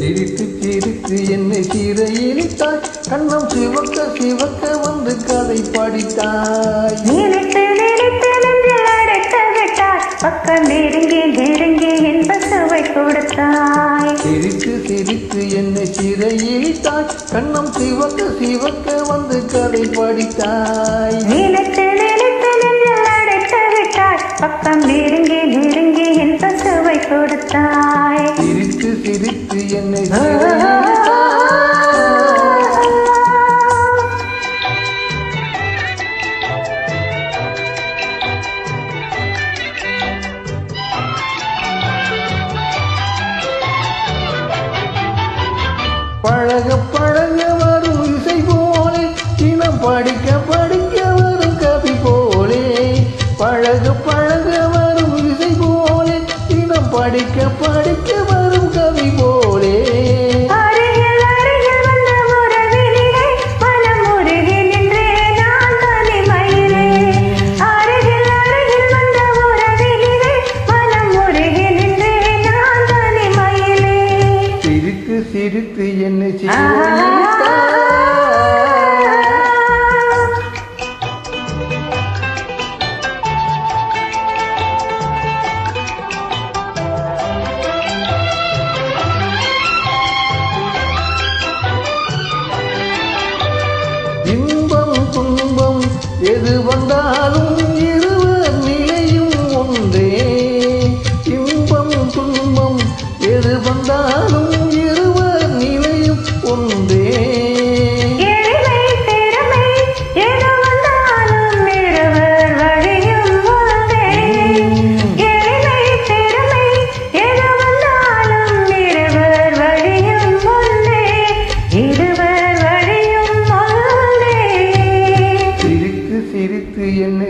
சிரித்து சிரித்து என்னை சிறையிலிட்டாய், கண்ணம் சிவக்க சிவக்க வந்து கதை படித்தாய். நினைத்து நினைத்து நெஞ்சில் அடைத்து விட்டாய், பக்கம் நெருங்கி நெருங்கி என்ப சுவை கொடுத்தாய். சிரித்து சிரித்து என்னை சிறையிலிட்டாய், கண்ணம் சிவக்க சிவக்க வந்து கதை படித்தாய். நினைத்து நினைத்து நெஞ்சில் அடைத்து விட்டாய், பக்கம் நெருங்கி நெருங்கி என்ப சுவை கொடுத்தாய். சிரித்து சிரித்து என்னை பழக பழக வரும் இசை போலே, தினம் படிக்க படிக்க வரும் கவி போலே. பழக பழக வரும் இசை போலே, தினம் படிக்க படிக்க வரும் கவி போலே. அருகில் அருகில் வந்த உறவினிலே மனம் உருகி நின்றே நான் தனிமையிலே. அருகில் அருகில் வந்த உறவினிலே மனம் உருகி நின்றே நான் தனிமையிலே. சிரித்து சிரித்து என்னை இன்பம் துன்பம் எது வந்தாலும் இருவர் நிலையும் ஒன்றே. இன்பம் துன்பம் எது வந்தாலும் இருவர் நிலையும் ஒன்றே. எளிமை திறமை எது வந்தாலும் இருவர் வழியும் ஒன்றே. எளிமை திறமை எது வந்தாலும் இருவர் வழியும் ஒன்றே. இருவர் வழியும் ஒன்றே. சிரித்து சிரித்து என்னை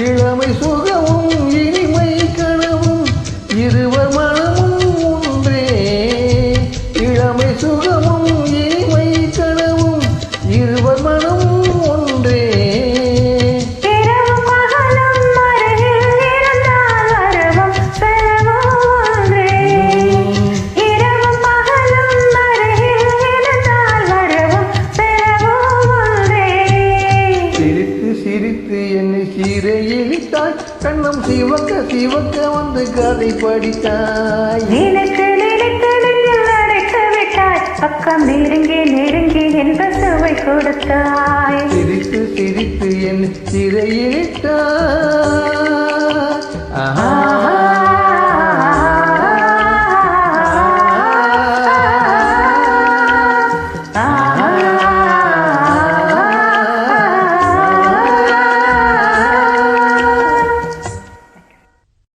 இளமை சுகமும் இனிமை கனவும் இருவர் மனமும் ஒன்றே. இளமை சுகமும் இனிமை கனவும் இருவர் மனமும் ஒன்றே. இரவும் பகலும் அருகில் இருந்தால் வரவும் செலவும் ஒன்றே. இரவும் பகலும் அருகில் இருந்தால் வரவும் செலவும் ஒன்றே. சிரித்து சிரித்து என்னை சிறையிலிட்டாய், கண்ணம் சிவக்க சிவக்க வந்து கதை படித்தாய். நினைத்து நினைத்து நெஞ்சில் அடைத்து விட்டாய், பக்கம் நெருங்கி நெருங்கி என்ப சுவை கொடுத்தாய். சிரித்து சிரித்து என்னை சிறையிலிட்டாய்.